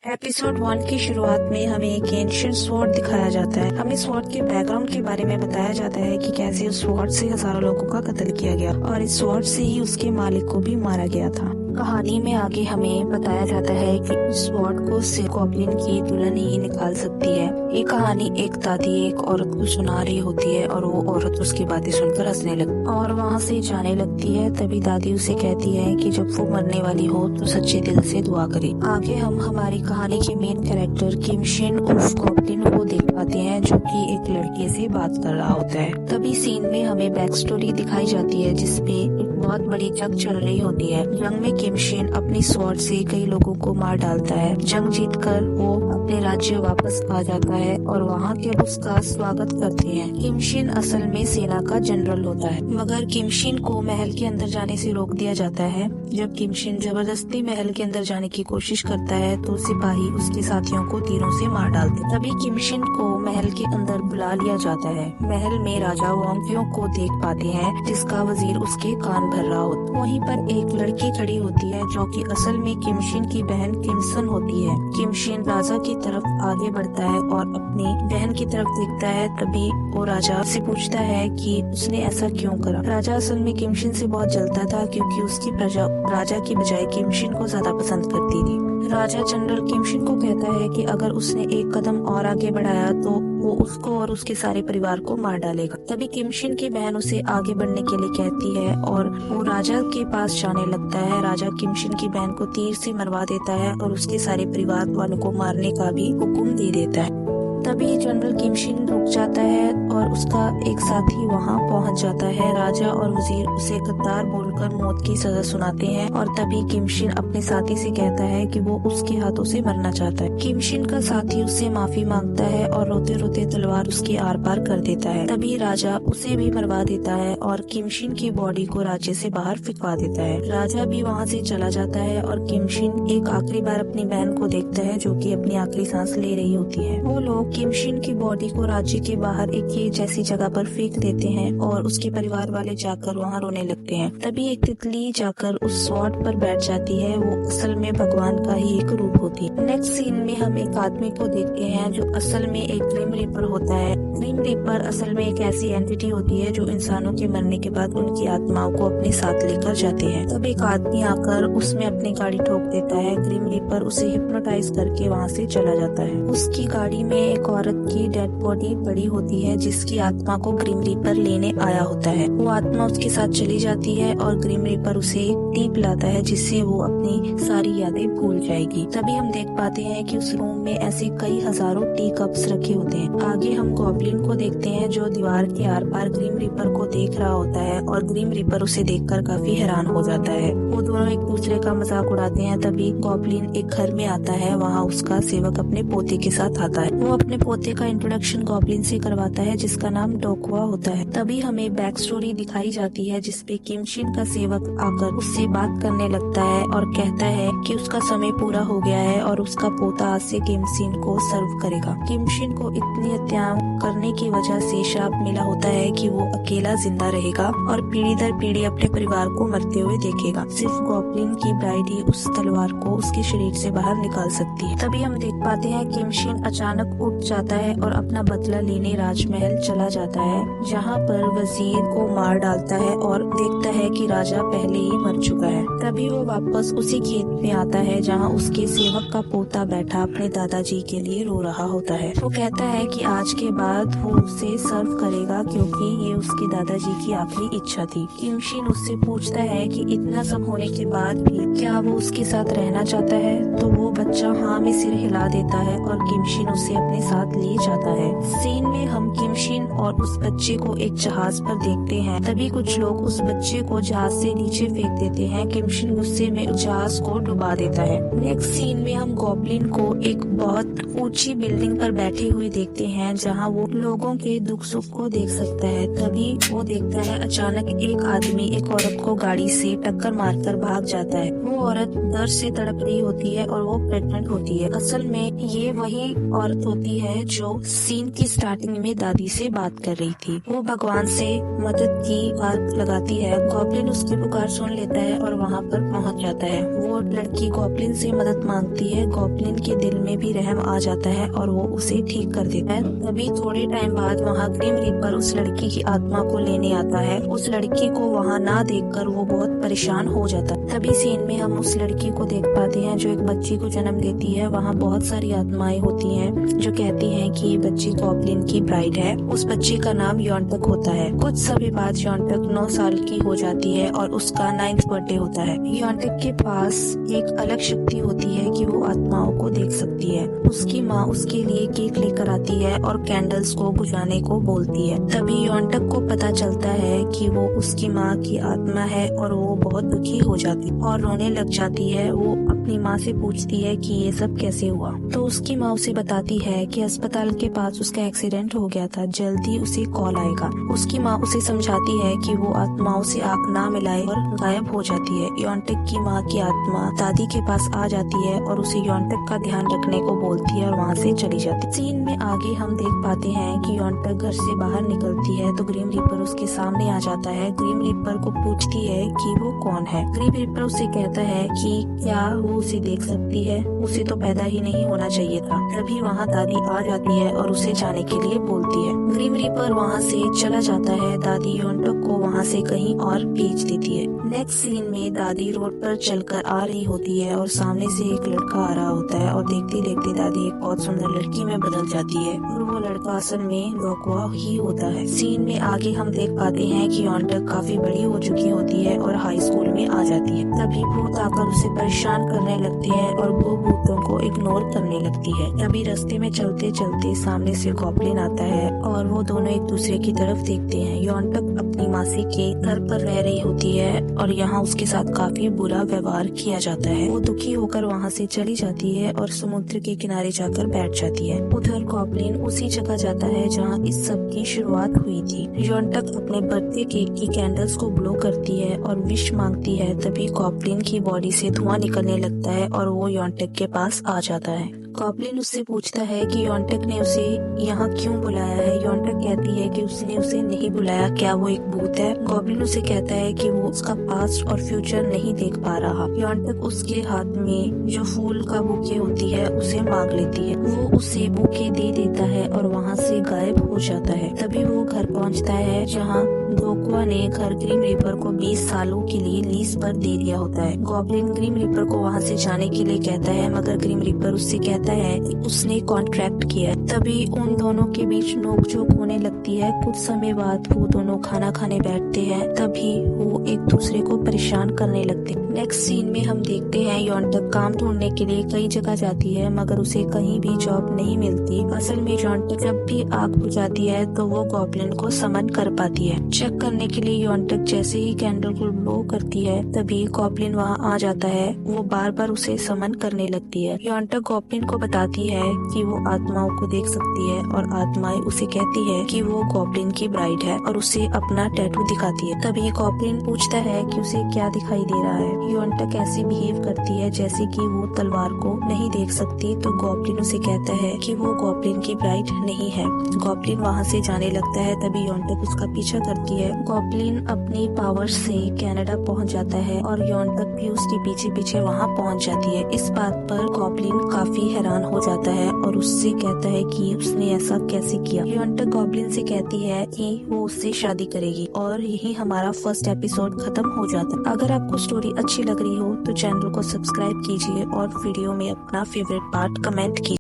Episode 1 की शुरुआत में हमें एक एंशिएंट स्वॉर्ड दिखाया जाता है। हमें स्वॉर्ड के बैकग्राउंड के बारे में बताया जाता है कि कैसे उस स्वॉर्ड से हजारों लोगों का कत्ल किया गया और इस स्वॉर्ड से ही उसके मालिक को भी मारा गया था। कहानी में आगे हमें बताया जाता है कि इस स्वॉर्ड को सिर्फ गॉब्लिन की दुल्हन ही निकाल सकती है। ये कहानी एक दादी एक औरत को सुना रही होती है और वो औरत उसकी बातें सुनकर हंसने लगती और वहाँ से जाने लगती है। तभी दादी उसे कहती है कि जब वो मरने वाली हो तो सच्चे दिल से दुआ करे। आगे हम हमारी कहानी के मेन कैरेक्टर किम शिन उर्फ गॉब्लिन को देख पाते हैं जो कि एक लड़के से बात कर रहा होता है। तभी सीन में हमें बैक स्टोरी दिखाई जाती है जिसपे एक बहुत बड़ी जंग चल रही होती है। जंग में किम शिन अपनी स्वॉर्ड से कई लोगों को मार डालता है। जंग जीतकर वो अपने राज्य वापस आ जाता है और वहाँ के उसका स्वागत करते हैं। किम शिन असल में सेना का जनरल होता है, मगर किम शिन को महल के अंदर जाने से रोक दिया जाता है। जब किम शिन जबरदस्ती महल के अंदर जाने की कोशिश करता है तो सिपाही उसके साथियों को तीरों से मार डालते। तभी किम शिन को महल के अंदर बुला लिया जाता है। महल में राजा वांग्यों को देख पाते हैं जिसका वजीर उसके कान भर रहा होता। वहीं पर एक लड़की खड़ी होती है जो कि असल में किम शिन की बहन किमसन होती है। किम शिन राजा की तरफ आगे बढ़ता है और अपनी बहन की तरफ देखता है। तभी वो राजा से पूछता है कि उसने ऐसा क्यों करा। राजा असल में किम शिन से बहुत जलता था क्योंकि उसकी प्रजा राजा की बजाय किम शिन को ज्यादा पसंद करती थी। राजा जनरल किम शिन को कहता है कि अगर उसने एक कदम और आगे बढ़ाया तो वो उसको और उसके सारे परिवार को मार डालेगा। तभी किम शिन की बहन उसे आगे बढ़ने के लिए कहती है और वो राजा के पास जाने लगता है। राजा किम शिन की बहन को तीर से मरवा देता है और उसके सारे परिवार वालों को मारने का भी हुक्म दे देता है। तभी जनरल किम शिन रुक जाता है और उसका एक साथी वहां पहुंच जाता है। राजा और वजीर उसे गद्दार बोलकर मौत की सजा सुनाते हैं और तभी किम शिन अपने साथी से कहता है कि वो उसके हाथों से मरना चाहता है। किम शिन का साथी उससे माफी मांगता है और रोते रोते तलवार उसके आर पार कर देता है। तभी राजा उसे भी मरवा देता है और किम शिन की बॉडी को राज्य से बाहर फेंकवा देता है। राजा भी वहाँ से चला जाता है और किम शिन एक आखिरी बार अपनी बहन को देखता है जो कि अपनी आखिरी सांस ले रही होती है। वो लोग किम शिन की बॉडी को राज्य के बाहर एक ये जैसी जगह पर फेंक देते हैं और उसके परिवार वाले जाकर वहाँ रोने लगते हैं। तभी एक तितली जाकर उस स्वॉर्ड पर बैठ जाती है। वो असल में भगवान का ही एक रूप होती है। नेक्स्ट सीन में हम एक आदमी को देखते हैं जो असल में एक ग्रिम रीपर होता है। ग्रिम रीपर असल में एक ऐसी एंटिटी होती है जो इंसानों के मरने के बाद उनकी आत्माओं को अपने साथ लेकर जाते हैं। तब एक आदमी आकर उसमें अपनी गाड़ी ठोक देता है। ग्रिम रीपर उसे हिप्नोटाइज करके वहाँ से चला जाता है। उसकी गाड़ी में एक औरत की डेड बॉडी पड़ी होती है जिसकी आत्मा को ग्रिम रीपर लेने आया होता है। वो आत्मा उसके साथ चली जाती है और ग्रिम रीपर उसे टी पिलाता है जिससे वो अपनी सारी यादें भूल जाएगी। तभी हम देख पाते हैं कि उस रूम में ऐसे कई हजारों टी कप्स रखे होते हैं। आगे हम गॉब्लिन को देखते हैं जो दीवार के आर पार ग्रिम रीपर को देख रहा होता है और ग्रिम रीपर उसे देखकर काफी हैरान हो जाता है। वो दोनों एक दूसरे का मजाक उड़ाते हैं। तभी गॉब्लिन एक घर में आता है। वहाँ उसका सेवक अपने पोते के साथ आता है। वो अपने पोते का इंट्रोडक्शन गॉब्लिन से करवाता है जिसका नाम डोक्वा होता है। तभी हमें बैक स्टोरी दिखाई जाती है जिसपे किम शिन का सेवक आकर उससे बात करने लगता है और कहता है कि उसका समय पूरा हो गया है और उसका पोता आज से किम शिन को सर्व करेगा। किम शिन को इतनी हत्या करने की वजह से श्राप मिला होता है कि वो अकेला जिंदा रहेगा और पीढ़ी दर पीढ़ी अपने परिवार को मरते हुए देखेगा। सिर्फ गॉब्लिन की ब्राइड ही उस तलवार को उसके शरीर से बाहर निकाल सकती है। तभी हम देख पाते हैं किम शिन अचानक उठ जाता है और अपना बदला लेने राजमहल चला जाता है जहाँ पर वजीर को मार डालता है और देखता है कि राजा पहले ही मर चुका है। तभी वो वापस उसी खेत में आता है जहाँ उसके सेवक का पोता बैठा अपने दादाजी के लिए रो रहा होता है। वो कहता है कि आज के बाद वो उसे सर्व करेगा क्योंकि ये उसके दादाजी की आखिरी इच्छा थी। किम शिन उससे पूछता है कि इतना सब होने के बाद भी क्या वो उसके साथ रहना चाहता है। तो वो बच्चा हाँ में सिर हिला देता है और किम शिन उसे अपने साथ ले जाता है। सीन में हम किम शिन और उस बच्चे को एक जहाज पर देखते हैं। तभी कुछ लोग उस बच्चे को जहाज से नीचे फेंक देते हैं। किम शिन गुस्से में जहाज को डुबा देता है। नेक्स्ट सीन में हम गॉब्लिन को एक बहुत ऊंची बिल्डिंग पर बैठे हुए देखते हैं जहां वो लोगों के दुख सुख को देख सकता है। तभी वो देखता है अचानक एक आदमी एक औरत को गाड़ी से टक्कर मारकर भाग जाता है। वो औरत दर्द से तड़प रही होती है और वो प्रेग्नेंट होती है। असल में ये वही औरत होती है जो सीन की स्टार्टिंग में दादी से बात कर रही थी। वो भगवान से मदद की बात लगाती है। गॉब्लिन उसकी पुकार सुन लेता है और वहाँ पर पहुँच जाता है। वो लड़की गॉब्लिन से मदद मांगती है। गॉब्लिन के दिल में भी रहम आ जाता है और वो उसे ठीक कर देता है। तभी थोड़े टाइम बाद वहाँ ग्रिम रीपर उस लड़की की आत्मा को लेने आता है। उस लड़की को वहाँ ना देखकर वो बहुत परेशान हो जाता है। तभी सीन में हम उस लड़की को देख पाते हैं जो एक बच्ची को जन्म देती है। वहाँ बहुत सारी आत्माएं होती हैं जो कहती हैं कि ये बच्ची गॉब्लिन की ब्राइड है। उस बच्ची का नाम योंटक होता है। कुछ समय बाद योंटक 9 साल की हो जाती है और उसका 9th बर्थडे होता है। योंटक के पास एक अलग शक्ति होती है कि वो आत्माओं को देख सकती है। उसकी माँ उसके लिए केक लेकर आती है और कैंडल्स को बुझाने को बोलती है। तभी योंटक को पता चलता है कि वो उसकी माँ की आत्मा है और वो बहुत दुखी हो जाती और रोने लग जाती है। वो अपनी माँ से पूछती है कि ये सब कैसे हुआ, तो उसकी माँ उसे बताती है कि अस्पताल के पास उसका एक्सीडेंट हो गया था, जल्दी उसे कॉल आएगा। उसकी माँ उसे समझाती है कि वो आत्माओं से आंख ना मिलाए और गायब हो जाती है। योंटक की माँ की आत्मा दादी के पास आ जाती है और उसे योंटक का ध्यान रखने को बोलती है और वहाँ से चली जाती है। सीन में आगे हम देख पाते हैं कि योंटक घर से बाहर निकलती है तो ग्रिम रीपर उसके सामने आ जाता है। ग्रिम रीपर को पूछती है कि वो कौन है। ग्रिम रीपर उसे कहता है कि क्या वो उसे देख सकती है, उसे तो पैदा ही नहीं होना चाहिए था। तभी वहाँ दादी आ जाती है और उसे जाने के लिए बोलती है। ग्रिम रीपर वहाँ से चला जाता है। दादी योंटक को वहाँ से कहीं और भेज देती है। नेक्स्ट सीन में दादी रोड पर चलकर आ रही होती है और सामने से एक लड़का आ रहा होता है और देखते देखते दादी एक बहुत सुंदर लड़की में बदल जाती है और वो लड़का असल में लोक्वा ही होता है। सीन में आगे हम देख पाते हैं कि योंटक काफी बड़ी हो चुकी होती है और हाई स्कूल में आ जाती है। तभी भूत आकर उसे परेशान करने लगते हैं और वो भूतों को इग्नोर करने लगती है। तभी रास्ते में चलते चलते सामने से गॉब्लिन आता है और वो दोनों एक दूसरे की तरफ देखते हैं। योंटक अपनी मासी के घर पर रह रही होती है और यहाँ उसके साथ काफी बुरा व्यवहार किया जाता है। वो दुखी होकर वहाँ से चली जाती है और समुद्र के किनारे जाकर बैठ जाती है। उधर गॉब्लिन उसी जगह जाता है जहाँ इस सब की शुरुआत हुई थी। योंटक अपने बर्थडे केक की कैंडल्स को ब्लो करती है और विश मांगती है। तभी गॉब्लिन की बॉडी से धुआं निकलने लगता है और वो योंटक के पास आ जाता है। गॉब्लिन उससे पूछता है कि योंटक ने उसे यहाँ क्यों बुलाया है। योंटक कहती है कि उसने उसे नहीं बुलाया, क्या वो एक भूत है। गॉब्लिन उसे कहता है कि वो उसका पास्ट और फ्यूचर नहीं देख पा रहा। योंटक उसके हाथ में जो फूल का बुके होती है उसे मांग लेती है। वो उसे बुके दे देता है और वहाँ से गायब हो जाता है। तभी वो घर पहुँचता है जहाँ लोक्वा ने घर ग्रिम रीपर को 20 सालों के लिए लीज पर दे दिया होता है। गॉब्लिन ग्रिम रीपर को वहाँ से जाने के लिए कहता है मगर ग्रिम रीपर उससे कहता है कि उसने कॉन्ट्रैक्ट किया है। तभी उन दोनों के बीच नोकझोंक होने लगती है। कुछ समय बाद वो दोनों खाना खाने बैठते हैं। तभी वो एक दूसरे को परेशान करने लगते हैं। नेक्स्ट सीन में हम देखते हैं योंटक काम ढूंढने के लिए कई जगह जाती है मगर उसे कहीं भी जॉब नहीं मिलती। असल में योंटक जब भी आग बुझाती है तो वो गॉब्लिन को समन कर पाती है। चेक करने के लिए योंटक जैसे ही कैंडल को ब्लो करती है तभी गॉब्लिन वहाँ आ जाता है। वो बार बार उसे समन करने लगती है। योंटक गॉब्लिन को बताती है कि वो आत्माओं को देख सकती है और आत्माएं उसे कहती है कि वो गॉब्लिन की ब्राइड है और उसे अपना टैटू दिखाती है। तभी गॉब्लिन पूछता है कि उसे क्या दिखाई दे रहा है। योंटक ऐसे बिहेव करती है जैसे कि वो तलवार को नहीं देख सकती तो गॉब्लिन उसे कहता है कि वो गॉब्लिन की ब्राइड नहीं है। गॉब्लिन वहाँ से जाने लगता है। तभी योंटक उसका पीछा करती है। गॉब्लिन अपनी पावर से कनाडा पहुँच जाता है और योंटक भी उसके पीछे पीछे वहाँ पहुँच जाती है। इस बात पर गॉब्लिन काफी हैरान हो जाता है और उससे कहता है कि उसने ऐसा कैसे किया। योंटक गॉब्लिन से कहती है कि वो उससे शादी करेगी और यही हमारा फर्स्ट एपिसोड खत्म हो जाता है। अगर आपको स्टोरी अच्छी लग रही हो तो चैनल को सब्सक्राइब कीजिए और वीडियो में अपना फेवरेट पार्ट कमेंट कीजिए।